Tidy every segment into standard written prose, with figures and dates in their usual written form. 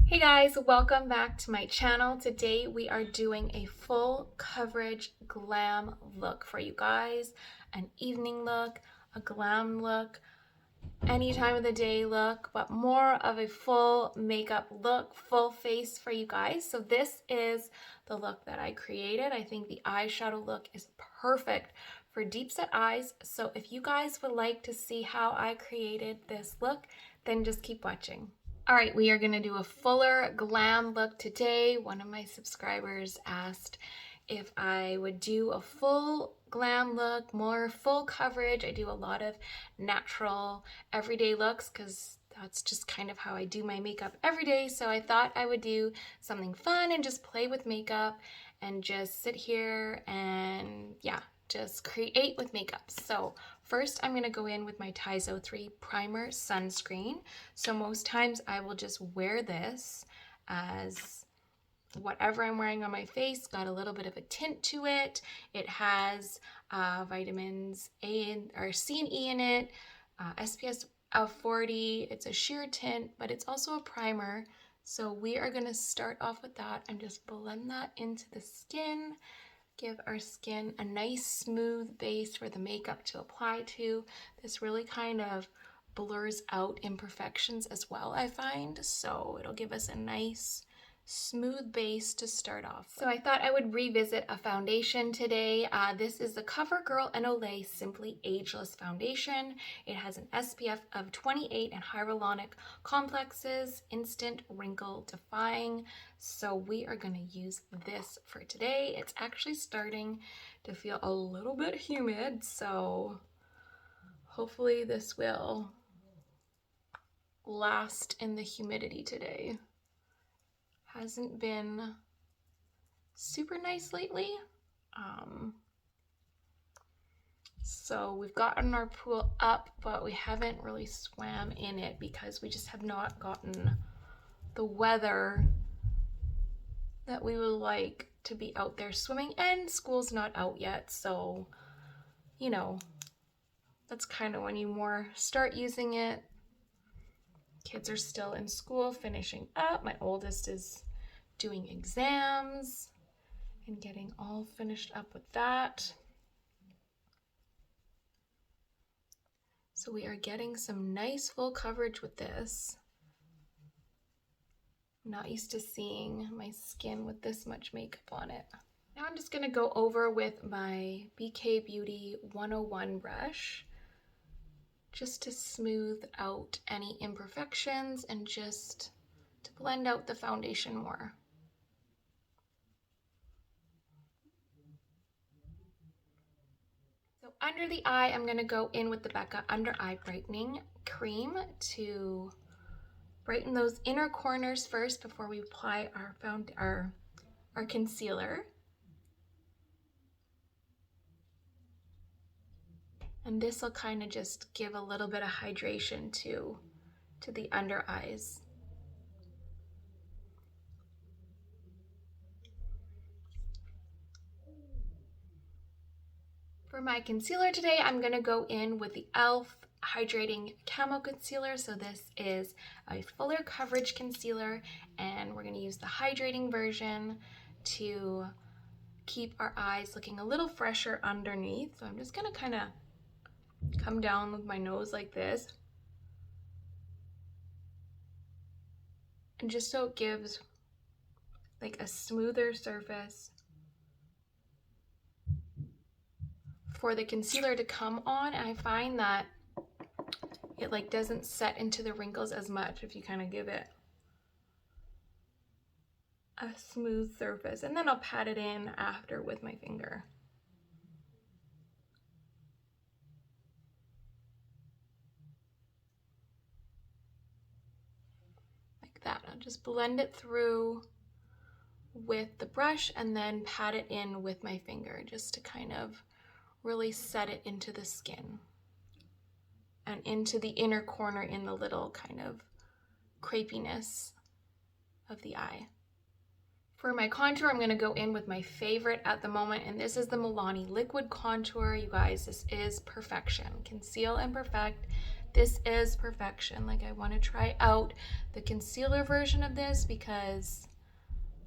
Hey guys, welcome back to my channel. Today we are doing a full coverage glam look for you guys. An evening look, a glam look, any time of the day look, but more of a full makeup look, full face for you guys. So this is the look that I created. I think the eyeshadow look is perfect for deep set eyes. So if you guys would like to see how I created this look, then just keep watching. All right, we are gonna do a fuller glam look today. One of my subscribers asked if I would do a full glam look, more full coverage. I do a lot of natural everyday looks because that's just kind of how I do my makeup every day. So I thought I would do something fun and just play with makeup and just sit here and just create with makeup. So first I'm gonna go in with my Tizo 3 Primer Sunscreen. So most times I will just wear this as whatever I'm wearing on my face, got a little bit of a tint to it. It has vitamins C and E in it, SPF of 40. It's a sheer tint, but it's also a primer. So we are gonna start off with that and just blend that into the skin. Give our skin a nice smooth base for the makeup to apply to. This really kind of blurs out imperfections as well, I find. So it'll give us a nice smooth base to start off with. So I thought I would revisit a foundation today. This is the CoverGirl and Olay Simply Ageless Foundation. It has an SPF of 28 and hyaluronic complexes, instant wrinkle defying. So we are going to use this for today. It's actually starting to feel a little bit humid, so hopefully this will last in the humidity today. Hasn't been super nice lately. So we've gotten our pool up, but we haven't really swam in it because we just have not gotten the weather that we would like to be out there swimming, and school's not out yet. So, you know, that's kind of when you more start using it. Kids are still in school, finishing up. My oldest is doing exams and getting all finished up with that. So we are getting some nice full coverage with this. I'm not used to seeing my skin with this much makeup on it. Now I'm just gonna go over with my BK Beauty 101 brush just to smooth out any imperfections and just to blend out the foundation more. So under the eye, I'm gonna go in with the Becca Under Eye Brightening Cream to brighten those inner corners first before we apply our concealer. And this will kind of just give a little bit of hydration to the under eyes. For my concealer today, I'm gonna go in with the e.l.f. Hydrating Camo Concealer. So this is a fuller coverage concealer, and we're gonna use the hydrating version to keep our eyes looking a little fresher underneath. So I'm just gonna kind of come down with my nose like this. And just so it gives like a smoother surface for the concealer to come on. And I find that it like doesn't set into the wrinkles as much if you kind of give it a smooth surface. And then I'll pat it in after with my finger. Like that. I'll just blend it through with the brush and then pat it in with my finger just to kind of really set it into the skin and into the inner corner in the little kind of crepiness of the eye. For my contour, I'm going to go in with my favorite at the moment, and this is the Milani Liquid Contour. You guys, this is perfection. Conceal and perfect. This is perfection. Like, I want to try out the concealer version of this because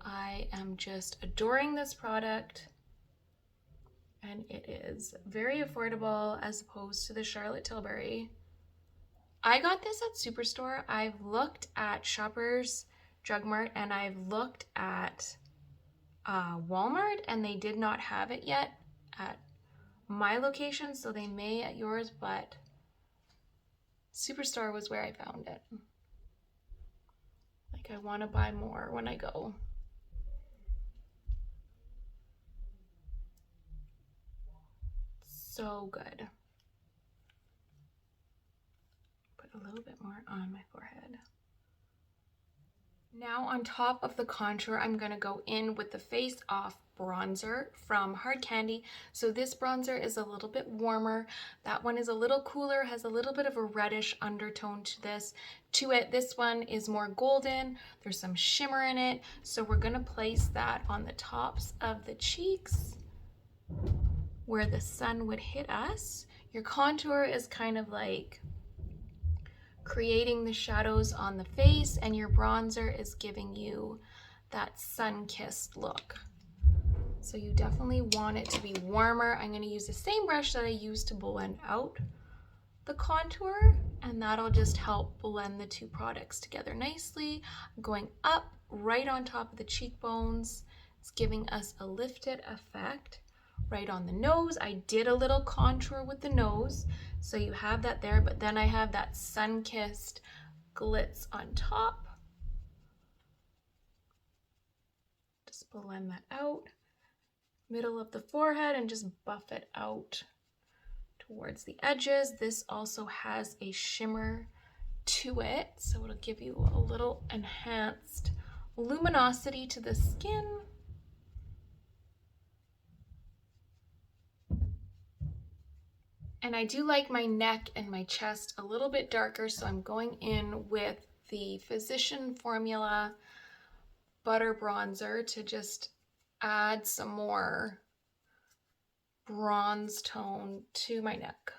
I am just adoring this product, and it is very affordable as opposed to the Charlotte Tilbury. I got this at Superstore. I've looked at Shoppers Drug Mart, and I've looked at Walmart, and they did not have it yet at my location, so they may at yours, but Superstore was where I found it. Like, I want to buy more when I go. So good. Put a little bit more on my forehead. Now on top of the contour, I'm going to go in with the Face Off bronzer from Hard Candy. So this bronzer is a little bit warmer. That one is a little cooler, has a little bit of a reddish undertone to this. This one is more golden. There's some shimmer in it. So we're going to place that on the tops of the cheeks where the sun would hit us. Your contour is kind of like creating the shadows on the face, and your bronzer is giving you that sun-kissed look. So you definitely want it to be warmer. I'm going to use the same brush that I used to blend out the contour, and that'll just help blend the two products together nicely. I'm going up right on top of the cheekbones. It's giving us a lifted effect. Right on the nose, I did a little contour with the nose, so you have that there, but then I have that sun-kissed glitz on top. Just blend that out. Middle of the forehead and just buff it out towards the edges. This also has a shimmer to it, so it'll give you a little enhanced luminosity to the skin. And I do like my neck and my chest a little bit darker, so I'm going in with the Physician Formula Butter Bronzer to just add some more bronze tone to my neck.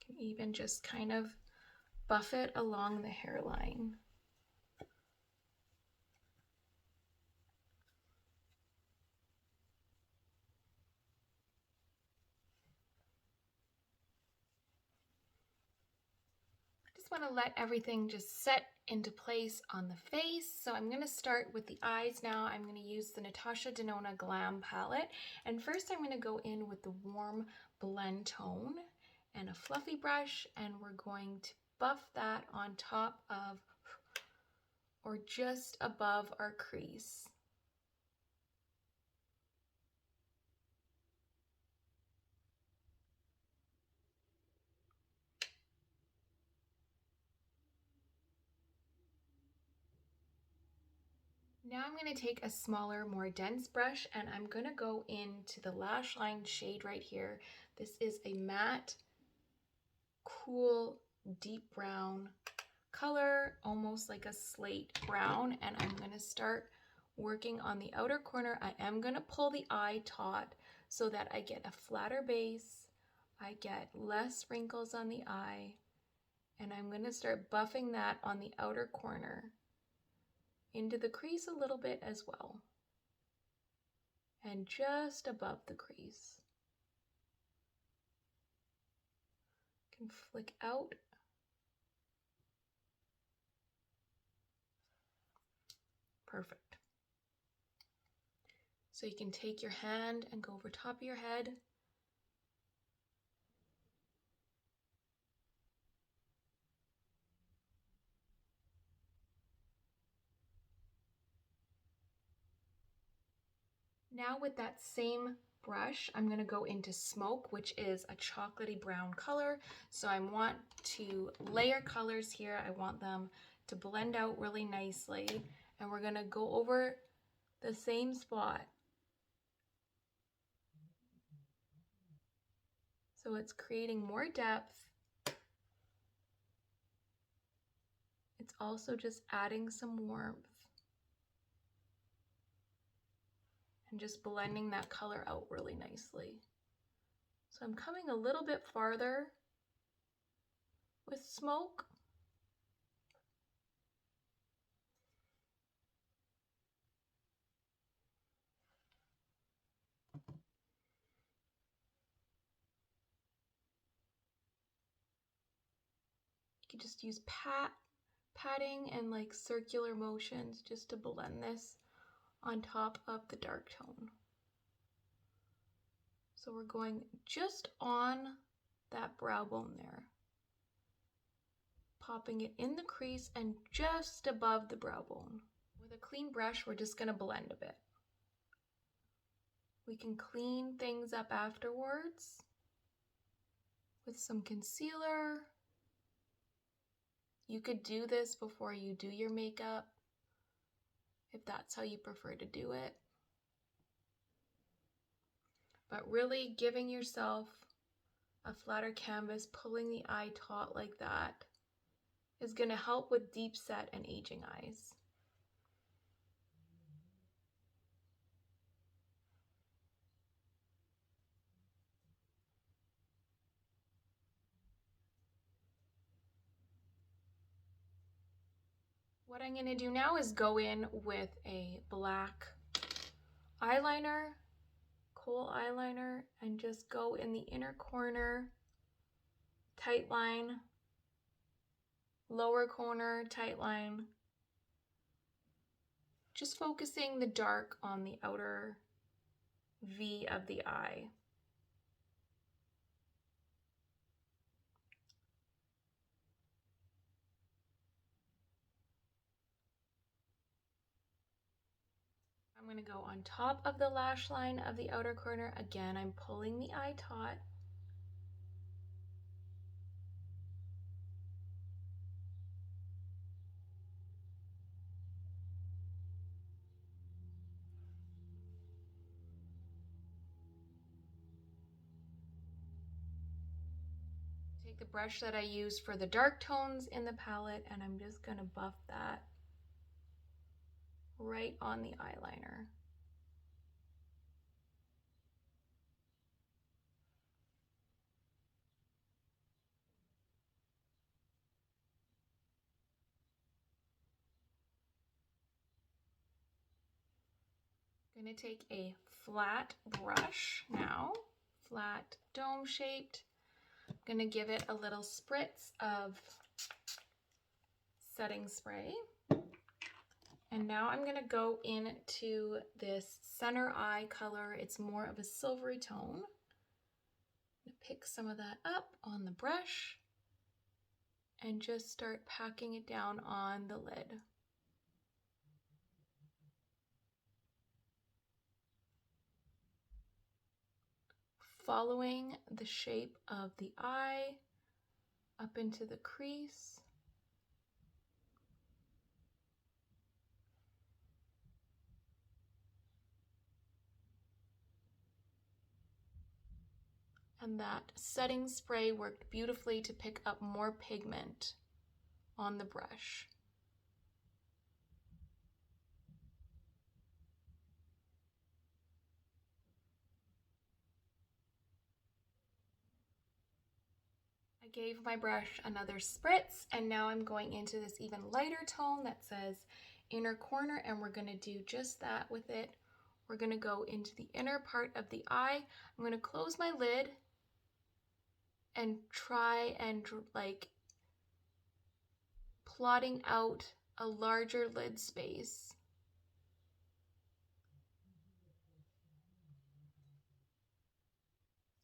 You can even just kind of buff it along the hairline. Want to let everything just set into place on the face. So I'm going to start with the eyes now. I'm going to use the Natasha Denona Glam palette. And first I'm going to go in with the warm blend tone and a fluffy brush, and we're going to buff that on top of or just above our crease. Now I'm going to take a smaller, more dense brush, and I'm going to go into the lash line shade right here. This is a matte, cool, deep brown color, almost like a slate brown, and I'm going to start working on the outer corner. I am going to pull the eye taut so that I get a flatter base, I get less wrinkles on the eye, and I'm going to start buffing that on the outer corner into the crease a little bit as well, and just above the crease. Can flick out. Perfect. So you can take your hand and go over top of your head. Now with that same brush, I'm going to go into Smoke, which is a chocolatey brown color. So I want to layer colors here. I want them to blend out really nicely. And we're going to go over the same spot. So it's creating more depth. It's also just adding some warmth and just blending that color out really nicely. So I'm coming a little bit farther with smoke. You can just use patting and like circular motions just to blend this on top of the dark tone. So we're going just on that brow bone there, popping it in the crease and just above the brow bone. With a clean brush, we're just going to blend a bit. We can clean things up afterwards with some concealer. You could do this before you do your makeup, if that's how you prefer to do it. But really giving yourself a flatter canvas, pulling the eye taut like that is going to help with deep set and aging eyes. What I'm going to do now is go in with a black eyeliner, kohl eyeliner, and just go in the inner corner, tight line, lower corner, tight line, just focusing the dark on the outer V of the eye. I'm going to go on top of the lash line of the outer corner. Again, I'm pulling the eye taut. Take the brush that I used for the dark tones in the palette, and I'm just going to buff that right on the eyeliner. I'm going to take a flat brush now, flat dome shaped. I'm going to give it a little spritz of setting spray. And now I'm going to go into this center eye color. It's more of a silvery tone. I'm going to pick some of that up on the brush and just start packing it down on the lid. Following the shape of the eye up into the crease. And that setting spray worked beautifully to pick up more pigment on the brush. I gave my brush another spritz, and now I'm going into this even lighter tone that says inner corner, and we're going to do just that with it. We're going to go into the inner part of the eye. I'm going to close my lid and try and like plotting out a larger lid space.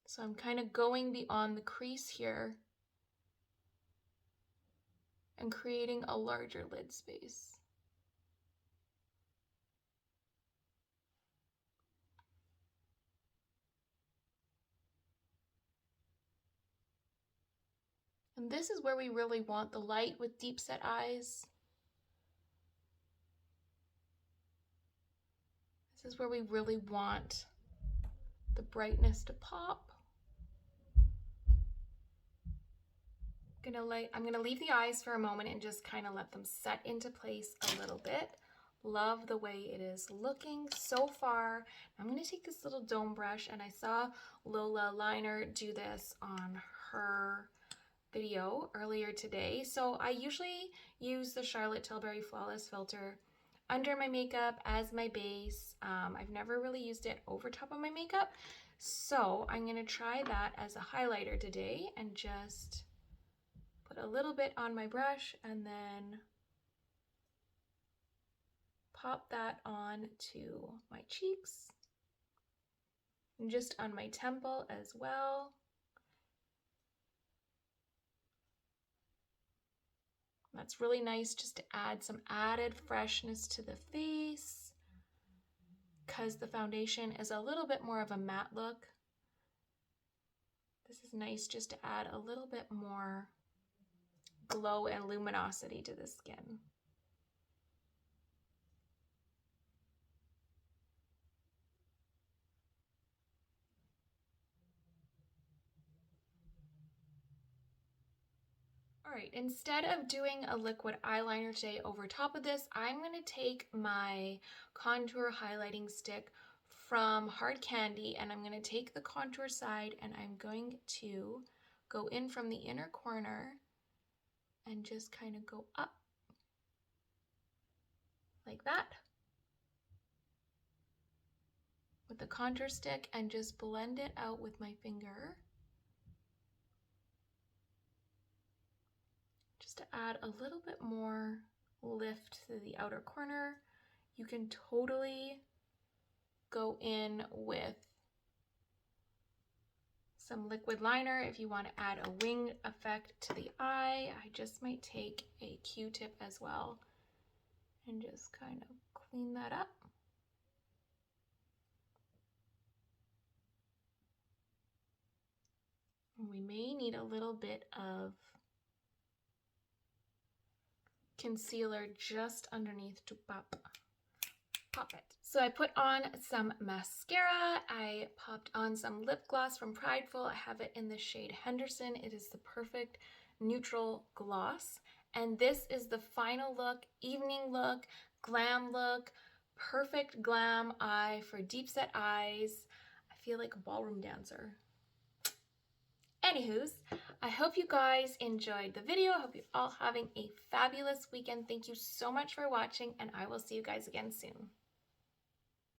So I'm kind of going beyond the crease here and creating a larger lid space. And this is where we really want the light with deep set eyes. This is where we really want the brightness to pop. I'm gonna leave the eyes for a moment and just kind of let them set into place a little bit. Love the way it is looking so far. I'm gonna take this little dome brush, and I saw Lola Liner do this on her video earlier today. So I usually use the Charlotte Tilbury Flawless Filter under my makeup as my base. I've never really used it over top of my makeup. So I'm gonna try that as a highlighter today and just put a little bit on my brush and then pop that on to my cheeks and just on my temple as well. That's really nice just to add some added freshness to the face because the foundation is a little bit more of a matte look. This is nice just to add a little bit more glow and luminosity to the skin. All right, instead of doing a liquid eyeliner today over top of this, I'm going to take my contour highlighting stick from Hard Candy, and I'm going to take the contour side and I'm going to go in from the inner corner and just kind of go up like that with the contour stick and just blend it out with my finger. Just to add a little bit more lift to the outer corner. You can totally go in with some liquid liner if you want to add a wing effect to the eye. I just might take a Q-tip as well and just kind of clean that up. And we may need a little bit of concealer just underneath to pop it. So I put on some mascara. I popped on some lip gloss from Prideful. I have it in the shade Henderson. It is the perfect neutral gloss. And this is the final look, evening look, glam look, perfect glam eye for deep set eyes. I feel like a ballroom dancer. Anywho's, I hope you guys enjoyed the video. I hope you're all having a fabulous weekend. Thank you so much for watching, and I will see you guys again soon.